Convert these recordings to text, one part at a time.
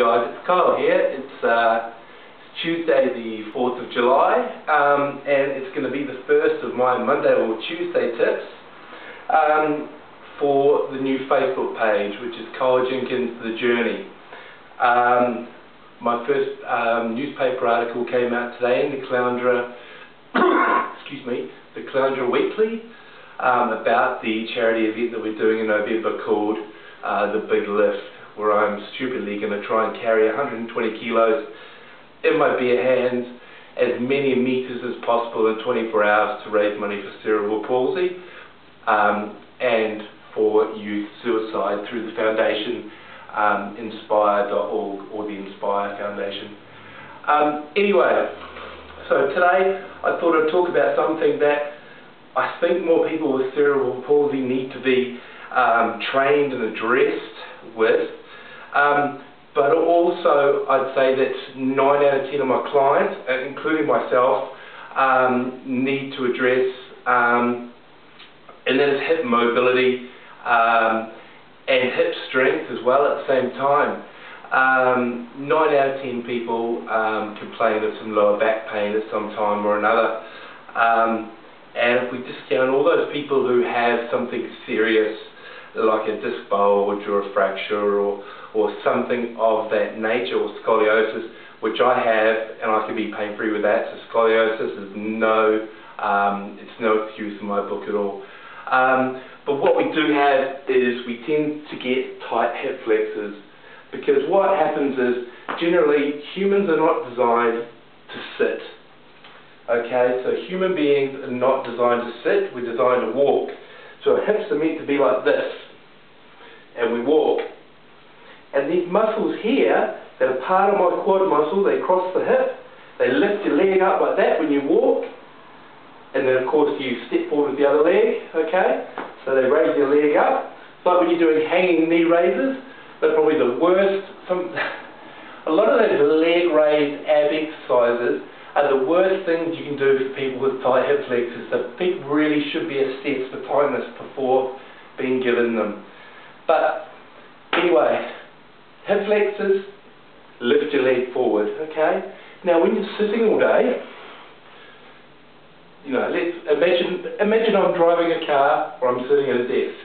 guys, it's Kyle here. It's Tuesday the 4th of July and it's going to be the first of my Monday or Tuesday tips for the new Facebook page, which is Kyle Jenkins The Journey. My first newspaper article came out today in the Caloundra excuse me, the Caloundra Weekly, about the charity event that we're doing in November called The Big Lift, where I'm stupidly going to try and carry 120 kilos in my bare hands, as many meters as possible in 24 hours to raise money for cerebral palsy and for youth suicide through the foundation inspire.org, or the Inspire Foundation. Anyway, so today I thought I'd talk about something that I think more people with cerebral palsy need to be trained and addressed with. But also I'd say that 9 out of 10 of my clients, including myself, need to address, and that is hip mobility and hip strength as well at the same time. 9 out of 10 people complain of some lower back pain at some time or another. And if we discount all those people who have something serious like a disc bulge or a fracture or something of that nature, or scoliosis, which I have, and I can be pain-free with that, so scoliosis is it's no excuse in my book at all. But what we do have is we tend to get tight hip flexors, because what happens is generally humans are not designed to sit. Okay, so human beings are not designed to sit, we're designed to walk. So our hips are meant to be like this, and we walk. And these muscles here, that are part of my quad muscle, they cross the hip, they lift your leg up like that when you walk, and then of course you step forward with the other leg, okay? So they raise your leg up. It's like when you're doing hanging knee raises, they're probably the worst. A lot of those leg raised ab exercises are the worst things you can do for people with tight hip flexors. So people really should be assessed for tightness before being given them. But anyway, hip flexors, lift your leg forward, okay? Now when you're sitting all day, you know, let's imagine I'm driving a car or I'm sitting at a desk.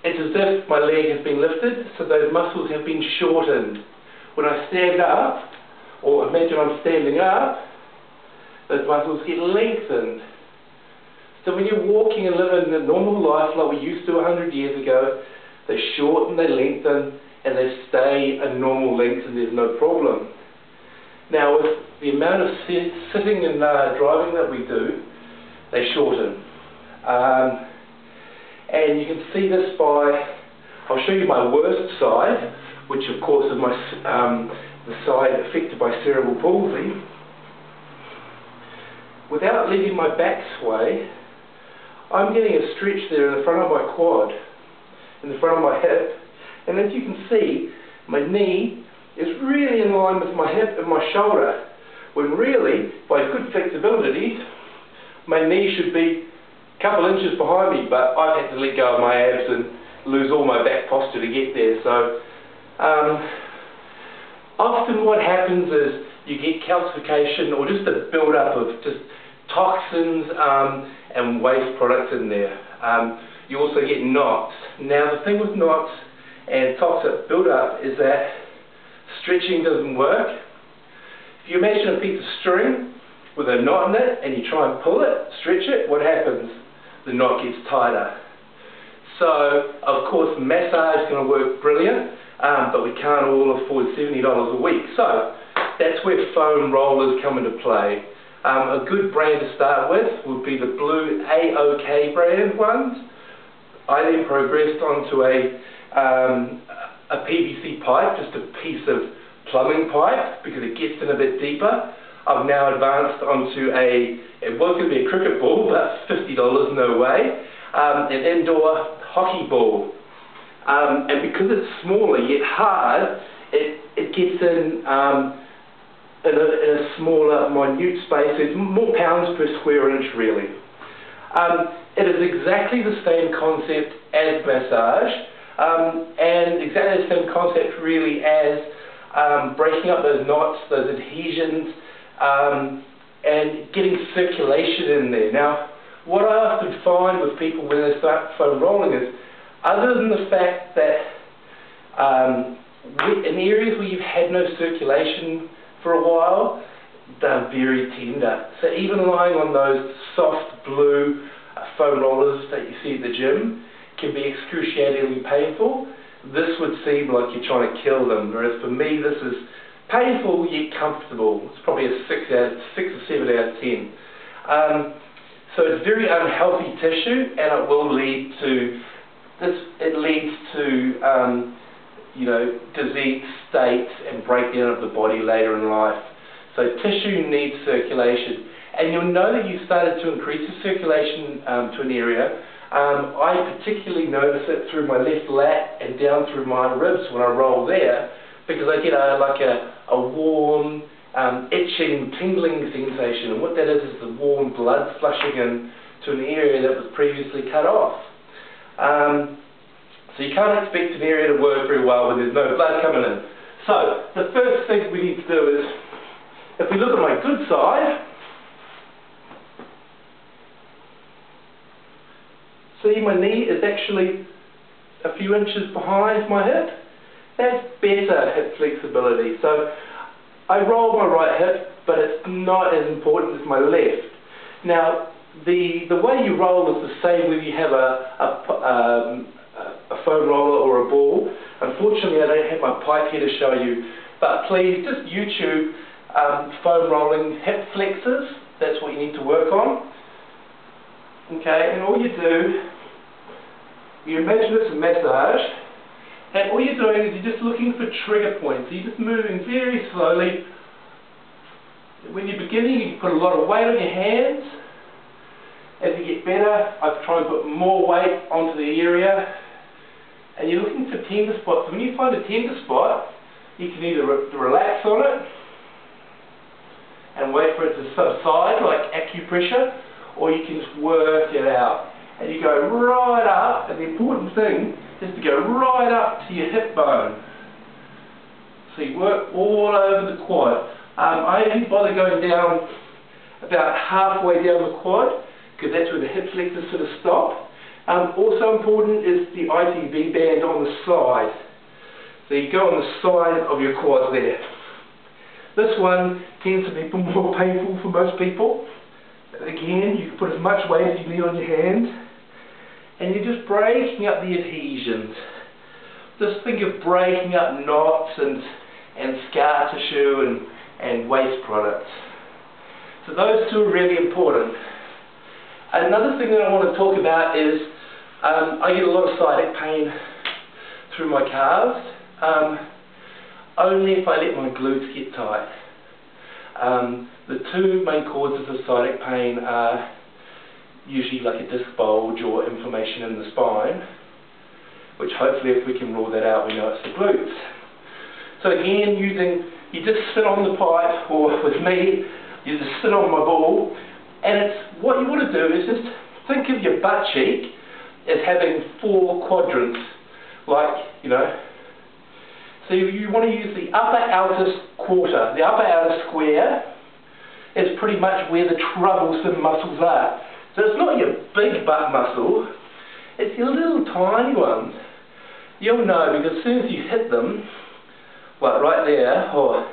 It's as if my leg has been lifted, so those muscles have been shortened. When I stand up, or imagine I'm standing up, those muscles get lengthened. So when you're walking and living a normal life like we used to 100 years ago, they shorten, they lengthen, and they stay a normal length, and there's no problem. Now with the amount of sitting and driving that we do, they shorten. And you can see this by, I'll show you my worst side, which of course is the side affected by cerebral palsy. Without letting my back sway, I'm getting a stretch there in the front of my quad, in the front of my hip, and as you can see, my knee is really in line with my hip and my shoulder, when really, by good flexibility, my knee should be a couple inches behind me, but I've had to let go of my abs and lose all my back posture to get there. So often what happens is you get calcification, or just a build-up of just toxins and waste products in there. You also get knots. Now the thing with knots and toxic build-up is that stretching doesn't work. If you imagine a piece of string with a knot in it and you try and pull it, stretch it, what happens? The knot gets tighter. So of course massage is going to work brilliant, but we can't all afford $70 a week. So that's where foam rollers come into play. A good brand to start with would be the blue AOK brand ones. I then progressed onto a PVC pipe, just a piece of plumbing pipe, because it gets in a bit deeper. I've now advanced onto it was going to be a cricket ball, but $50, no way, an indoor hockey ball. And because it's smaller yet hard, it gets in a smaller, minute space. There's more pounds per square inch, really. It is exactly the same concept as massage, and exactly the same concept really as breaking up those knots, those adhesions, and getting circulation in there. Now, what I often find with people when they start foam rolling is, other than the fact that in areas where you've had no circulation for a while, they're very tender. So even lying on those soft blue foam rollers that you see at the gym can be excruciatingly painful. This would seem like you're trying to kill them, whereas for me this is painful yet comfortable. It's probably a 6 or 7 out of 10. So it's very unhealthy tissue, and it will lead to this. It leads to you know, disease states and breakdown of the body later in life. So tissue needs circulation, and you'll know that you've started to increase the circulation to an area. I particularly notice it through my left lat and down through my ribs when I roll there, because I get a warm, itching, tingling sensation, and what that is the warm blood flushing into an area that was previously cut off. So you can't expect an area to work very well when there's no blood coming in. So the first thing we need to do is, if we look at my good side, see my knee is actually a few inches behind my hip. That's better hip flexibility. So I roll my right hip, but it's not as important as my left. Now, the way you roll is the same whether you have a foam roller or a ball. Unfortunately, I don't have my pipe here to show you, but please just YouTube foam rolling hip flexors. That's what you need to work on. Okay, and all you do, you imagine it's a massage, and all you're doing is you're just looking for trigger points. So you're just moving very slowly. When you're beginning, you put a lot of weight on your hands. As you get better, I try and put more weight onto the area, and you're looking for tender spots. So when you find a tender spot, you can either relax on it and wait for it to subside, like acupressure, or you can just work it out. And you go right up, and the important thing is to go right up to your hip bone. So you work all over the quad. I only bother going down about halfway down the quad, because that's where the hip flexors sort of stop. Also important is the ITB band on the side. So you go on the side of your quad there. This one tends to be more painful for most people. Again, you can put as much weight as you need on your hand, and you're just breaking up the adhesions. Just think of breaking up knots and scar tissue and waste products. So those two are really important. Another thing that I want to talk about is I get a lot of sciatic pain through my calves, only if I let my glutes get tight. The two main causes of sciatic pain are usually like a disc bulge or inflammation in the spine, which hopefully if we can rule that out, we know it's the glutes. So again, you just sit on the pipe, or with me, you just sit on my ball, and what you want to do is just think of your butt cheek as having 4 quadrants, like, you know. So you want to use the upper outer quarter. The upper outer square is pretty much where the troublesome muscles are. So it's not your big butt muscle, it's your little tiny ones. You'll know because as soon as you hit them, like right there, oh,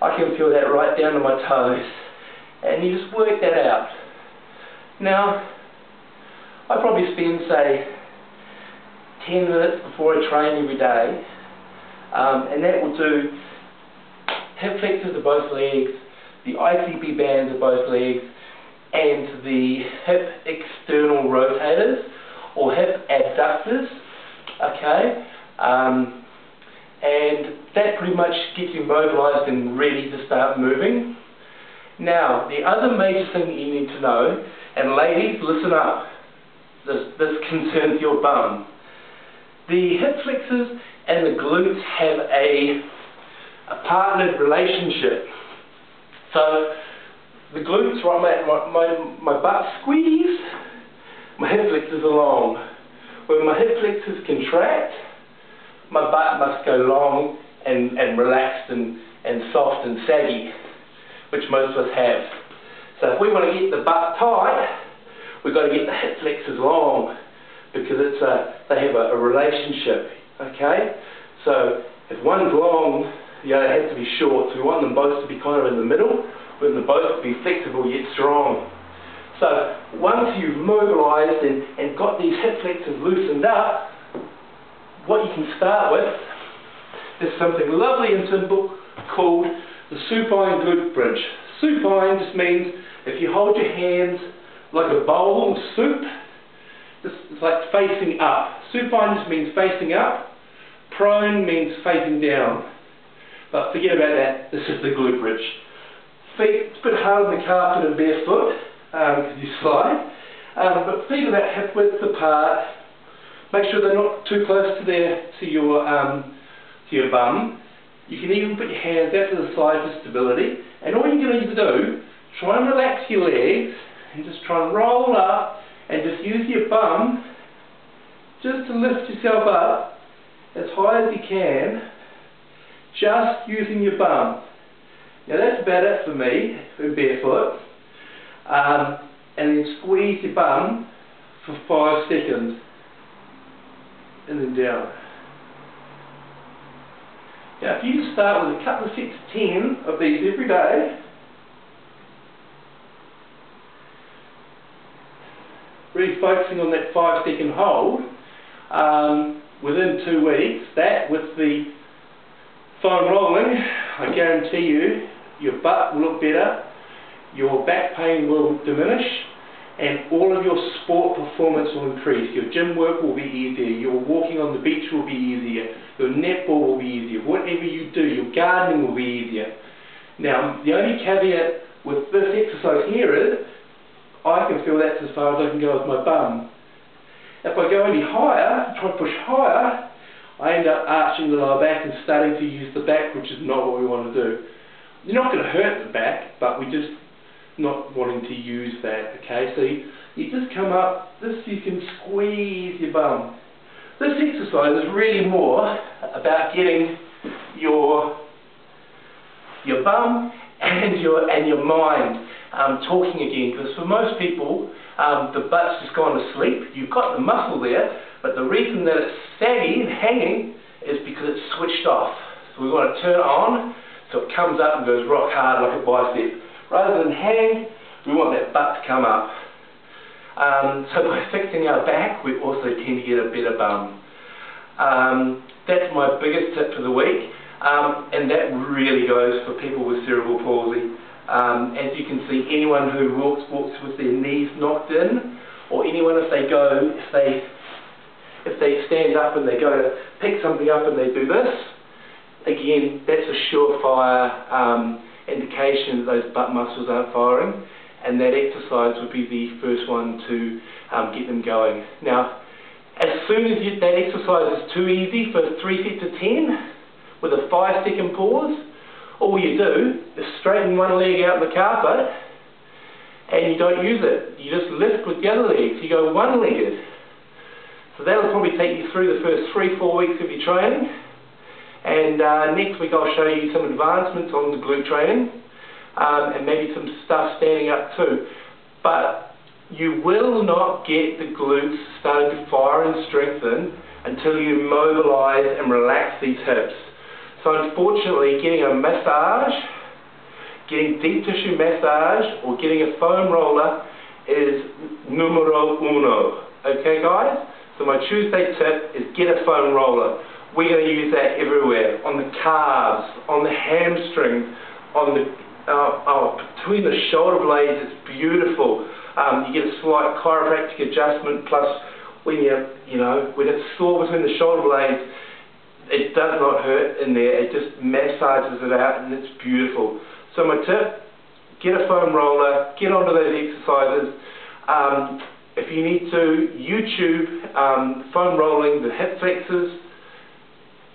I can feel that right down to my toes. And you just work that out. Now, I probably spend, say, 10 minutes before I train every day, and that will do hip flexors of both legs, the ICP bands of both legs, and the hip external rotators, or hip abductors, okay? And that pretty much gets you mobilized and ready to start moving. Now, the other major thing that you need to know, and ladies, listen up, this concerns your bum. The hip flexors and the glutes have a partnered relationship. So, the glutes, right, my butt squeeze, my hip flexors are long. When my hip flexors contract, my butt must go long and relaxed and soft and saggy, which most of us have. So if we want to get the butt tight, we've got to get the hip flexors long, because they have a relationship, okay? So if one's long, the other has to be short, so we want them both to be kind of in the middle. We want them both to be flexible yet strong. So once you've mobilised and got these hip flexors loosened up, what you can start with is something lovely and simple called the supine glute bridge. Supine just means if you hold your hands like a bowl of soup, it's like facing up. Supine just means facing up. Prone means facing down. But forget about that, this is the glute bridge. Feet, it's a bit hard on the carpet and barefoot, because you slide. But feet about hip width apart. Make sure they're not too close to your bum. You can even put your hands out to the side for stability. And all you're going to do, try and relax your legs, and just try and roll up, and just use your bum just to lift yourself up as high as you can, just using your bum. Now that's about it for me, in barefoot. And then squeeze your bum for 5 seconds, and then down. Now if you just start with a couple of sets of 10 of these every day, really focusing on that 5-second hold, within 2 weeks, that with the foam rolling, I guarantee you, your butt will look better, your back pain will diminish, and all of your sport performance will increase. Your gym work will be easier, your walking on the beach will be easier, your netball will be easier, whatever you do, your gardening will be easier. Now, the only caveat with this exercise here is, I can feel that's as far as I can go with my bum. If I go any higher, try to push higher, I end up arching the lower back and starting to use the back, which is not what we want to do. You're not going to hurt the back, but we're just not wanting to use that, okay? So you just come up, you can squeeze your bum. This exercise is really more about getting your bum and your mind talking again, because for most people the butt's just gone to sleep. You've got the muscle there, but the reason that it's saggy and hanging is because it's switched off. So we want to turn it on so it comes up and goes rock hard like a bicep. Rather than hang, we want that butt to come up. So by fixing our back, we also tend to get a better bum. That's my biggest tip for the week, and that really goes for people with cerebral palsy. As you can see, anyone who walks with their knees knocked in, or anyone if they stand up and they go to pick something up and they do this, again, that's a surefire indication that those butt muscles aren't firing, and that exercise would be the first one to get them going. Now, as soon as that exercise is too easy for 3 sets of 10 with a 5-second pause, all you do is straighten one leg out on the carpet and you don't use it. You just lift with the other leg, so you go one-legged. So that'll probably take you through the first 3-4 weeks of your training. And next week I'll show you some advancements on the glute training and maybe some stuff standing up too. But you will not get the glutes starting to fire and strengthen until you mobilise and relax these hips. So unfortunately, getting a massage, getting deep tissue massage, or getting a foam roller is numero uno. Okay guys? So my Tuesday tip is get a foam roller. We're going to use that everywhere, on the calves, on the hamstrings, on the between the shoulder blades. It's beautiful. You get a slight chiropractic adjustment, plus when when it's sore between the shoulder blades, it does not hurt in there. It just massages it out, and it's beautiful. So my tip: get a foam roller, get onto those exercises. If you need to, YouTube foam rolling the hip flexors,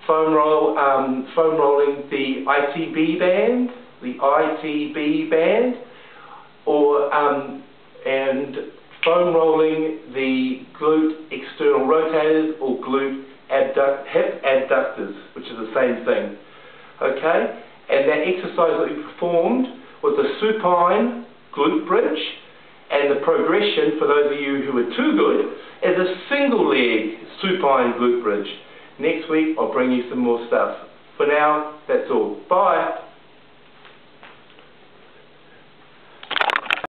foam rolling the ITB band, or and foam rolling the glute external rotators or glute hip abductors, which is the same thing. Okay? And that exercise that we performed was the supine glute bridge, and the progression, for those of you who are too good, is a single leg supine glute bridge. Next week I'll bring you some more stuff. For now, that's all. Bye!